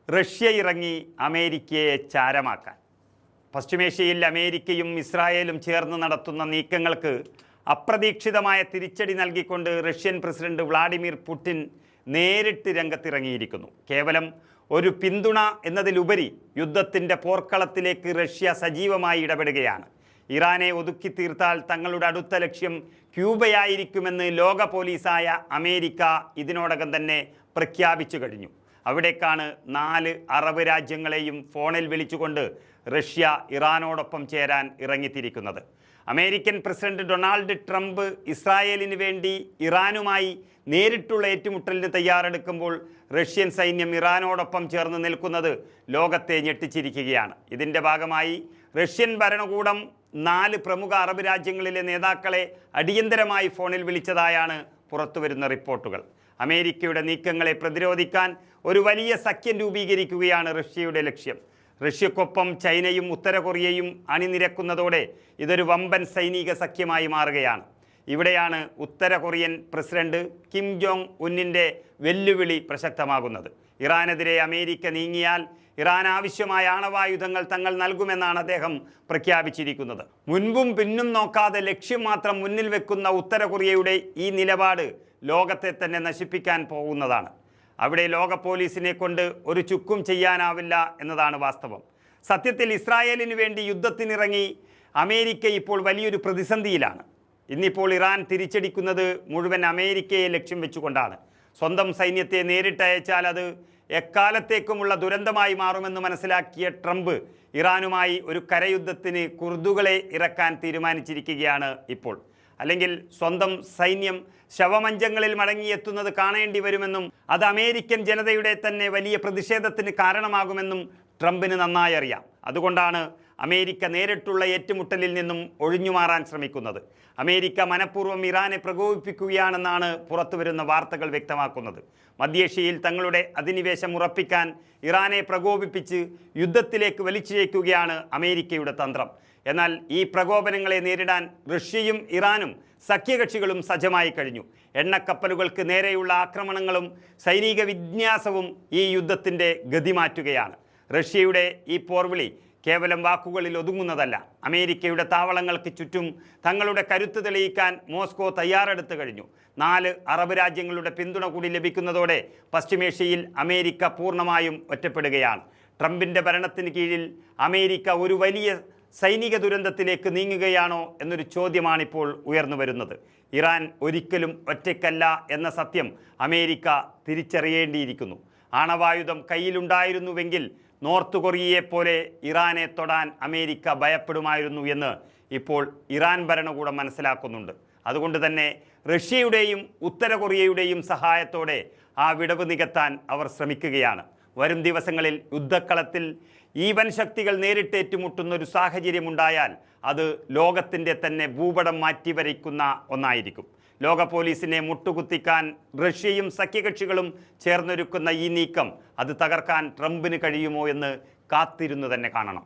Russia ഇറങ്ങി അമേരിക്കയെ ചാരമാക്കാൻ. പശ്ചിമേഷ്യയിൽ അമേരിക്കയും ഇസ്രായേലും ചേർന്ന് നടത്തുന്ന നീക്കങ്ങൾക്ക് അപ്രതീക്ഷിതമായ തിരിച്ചടി നൽകിക്കൊണ്ട് റഷ്യൻ പ്രസിഡന്റ് വ്ളാഡിമിർ പുടിൻ നേരിട്ട് രംഗത്തിറങ്ങിയിരിക്കുന്നു. കേവലം ഒരു പിന്തുണ എന്നതിലുപരി യുദ്ധത്തിൻ്റെ പോർക്കളത്തിലേക്ക് റഷ്യ സജീവമായി ഇടപെടുകയാണ്. ഇറാനെ ഒതുക്കി തീർത്താൽ തങ്ങളുടെ അടുത്ത ലക്ഷ്യം ക്യൂബയായിരിക്കുമെന്ന് ലോക പോലീസായ അമേരിക്ക ഇതിനോടകം തന്നെ പ്രഖ്യാപിച്ചു കഴിഞ്ഞു. അവിടേക്കാണ് 4 അറബ് രാജ്യങ്ങളെയും ഫോണിൽ വിളിച്ചുകൊണ്ട് റഷ്യ ഇറാനോടൊപ്പം ചേരാൻ ഇറങ്ങിത്തിരിക്കുന്നത്. അമേരിക്കൻ പ്രസിഡന്റ് ഡൊണാൾഡ് ട്രംപ് ഇസ്രായേലിന് വേണ്ടി ഇറാനുമായി നേരിട്ടുള്ള ഏറ്റുമുട്ടലിന് തയ്യാറെടുക്കുമ്പോൾ റഷ്യൻ സൈന്യം ഇറാനോടൊപ്പം ചേർന്ന് നിൽക്കുന്നത് ലോകത്തെ ഞെട്ടിച്ചിരിക്കുകയാണ്. ഇതിൻ്റെ ഭാഗമായി റഷ്യൻ ഭരണകൂടം 4 പ്രമുഖ അറബ് രാജ്യങ്ങളിലെ നേതാക്കളെ അടിയന്തരമായി ഫോണിൽ വിളിച്ചതായാണ് പുറത്തുവരുന്ന റിപ്പോർട്ടുകൾ. അമേരിക്കയുടെ നീക്കങ്ങളെ പ്രതിരോധിക്കാൻ ഒരു വലിയ സഖ്യം രൂപീകരിക്കുകയാണ് റഷ്യയുടെ ലക്ഷ്യം. റഷ്യക്കൊപ്പം ചൈനയും ഉത്തര കൊറിയയും അണിനിരക്കുന്നതോടെ ഇതൊരു വമ്പൻ സൈനിക സഖ്യമായി മാറുകയാണ്. ഇവിടെയാണ് ഉത്തര കൊറിയൻ പ്രസിഡന്റ് കിം ജോങ് ഉന്നിൻ്റെ വെല്ലുവിളി പ്രസക്തമാകുന്നത്. ഇറാനെതിരെ അമേരിക്ക നീങ്ങിയാൽ ഇറാൻ ആവശ്യമായ ആണവായുധങ്ങൾ തങ്ങൾ നൽകുമെന്നാണ് അദ്ദേഹം പ്രഖ്യാപിച്ചിരിക്കുന്നത്. മുൻപും പിന്നും നോക്കാതെ ലക്ഷ്യം മാത്രം മുന്നിൽ വെക്കുന്ന ഉത്തര കൊറിയയുടെ ഈ നിലപാട് ലോകത്തെ തന്നെ നശിപ്പിക്കാൻ പോകുന്നതാണ്. അവിടെ ലോക പോലീസിനെ കൊണ്ട് ഒരു ചുക്കും ചെയ്യാനാവില്ല എന്നതാണ് വാസ്തവം. സത്യത്തിൽ ഇസ്രായേലിന് വേണ്ടി യുദ്ധത്തിനിറങ്ങി അമേരിക്ക ഇപ്പോൾ വലിയൊരു പ്രതിസന്ധിയിലാണ്. ഇന്നിപ്പോൾ ഇറാൻ തിരിച്ചടിക്കുന്നത് മുഴുവൻ അമേരിക്കയെ ലക്ഷ്യം വെച്ചുകൊണ്ടാണ്. സ്വന്തം സൈന്യത്തെ നേരിട്ടയച്ചാൽ അത് എക്കാലത്തേക്കുമുള്ള ദുരന്തമായി മാറുമെന്ന് മനസ്സിലാക്കിയ ട്രംപ് ഇറാനുമായി ഒരു കരയുദ്ധത്തിന് കുർദുകളെ ഇറക്കാൻ തീരുമാനിച്ചിരിക്കുകയാണ് ഇപ്പോൾ. അല്ലെങ്കിൽ സ്വന്തം സൈന്യം ശവമഞ്ചങ്ങളിൽ മടങ്ങിയെത്തുന്നത് കാണേണ്ടി വരുമെന്നും അത് അമേരിക്കൻ ജനതയുടെ തന്നെ വലിയ പ്രതിഷേധത്തിന് കാരണമാകുമെന്നും ട്രംപിന് നന്നായി അറിയാം. അതുകൊണ്ടാണ് അമേരിക്ക നേരിട്ടുള്ള ഏറ്റുമുട്ടലിൽ നിന്നും ഒഴിഞ്ഞുമാറാൻ ശ്രമിക്കുന്നത്. അമേരിക്ക മനഃപൂർവ്വം ഇറാനെ പ്രകോപിപ്പിക്കുകയാണെന്നാണ് പുറത്തുവരുന്ന വാർത്തകൾ വ്യക്തമാക്കുന്നത്. മധ്യേഷ്യയിൽ തങ്ങളുടെ അധിനിവേശം ഉറപ്പിക്കാൻ ഇറാനെ പ്രകോപിപ്പിച്ച് യുദ്ധത്തിലേക്ക് വലിച്ചിഴയ്ക്കുകയാണ് അമേരിക്കയുടെ തന്ത്രം. എന്നാൽ ഈ പ്രകോപനങ്ങളെ നേരിടാൻ റഷ്യയും ഇറാനും സഖ്യകക്ഷികളും സജ്ജമായി കഴിഞ്ഞു. എണ്ണക്കപ്പലുകൾക്ക് നേരെയുള്ള ആക്രമണങ്ങളും സൈനിക വിന്യാസവും ഈ യുദ്ധത്തിൻ്റെ ഗതി മാറ്റുകയാണ്. റഷ്യയുടെ ഈ പോർവിളി കേവലം വാക്കുകളിൽ ഒതുങ്ങുന്നതല്ല. അമേരിക്കയുടെ താവളങ്ങൾക്ക് ചുറ്റും തങ്ങളുടെ കരുത്ത് തെളിയിക്കാൻ മോസ്കോ തയ്യാറെടുത്തു കഴിഞ്ഞു. 4 അറബ് രാജ്യങ്ങളുടെ പിന്തുണ കൂടി ലഭിക്കുന്നതോടെ പശ്ചിമേഷ്യയിൽ അമേരിക്ക പൂർണ്ണമായും ഒറ്റപ്പെടുകയാണ്. ട്രംപിൻ്റെ ഭരണത്തിന് കീഴിൽ അമേരിക്ക ഒരു വലിയ സൈനിക ദുരന്തത്തിലേക്ക് നീങ്ങുകയാണോ എന്നൊരു ചോദ്യമാണിപ്പോൾ ഉയർന്നു വരുന്നത്. ഇറാൻ ഒരിക്കലും ഒറ്റയ്ക്കല്ല എന്ന സത്യം അമേരിക്ക തിരിച്ചറിയേണ്ടിയിരിക്കുന്നു. ആണവായുധം കയ്യിലുണ്ടായിരുന്നുവെങ്കിൽ നോർത്ത് കൊറിയയെപ്പോലെ ഇറാനെ തൊടാൻ അമേരിക്ക ഭയപ്പെടുമായിരുന്നു എന്ന് ഇപ്പോൾ ഇറാൻ ഭരണകൂടം മനസ്സിലാക്കുന്നുണ്ട്. അതുകൊണ്ട് തന്നെ റഷ്യയുടെയും ഉത്തര കൊറിയയുടെയും സഹായത്തോടെ ആ വിടവ് നികത്താൻ അവർ ശ്രമിക്കുകയാണ്. വരും ദിവസങ്ങളിൽ യുദ്ധക്കളത്തിൽ ഈ വൻ ശക്തികൾ നേരിട്ടേറ്റുമുട്ടുന്ന ഒരു സാഹചര്യമുണ്ടായാൽ അത് ലോകത്തിൻ്റെ തന്നെ ഭൂപടം മാറ്റിവരയ്ക്കുന്ന ഒന്നായിരിക്കും. ലോക പോലീസിനെ മുട്ടുകുത്തിക്കാൻ റഷ്യയും സഖ്യകക്ഷികളും ചേർന്നൊരുക്കുന്ന ഈ നീക്കം അത് തകർക്കാൻ ട്രംപിന് കഴിയുമോ എന്ന് കാത്തിരുന്നു തന്നെ കാണണം.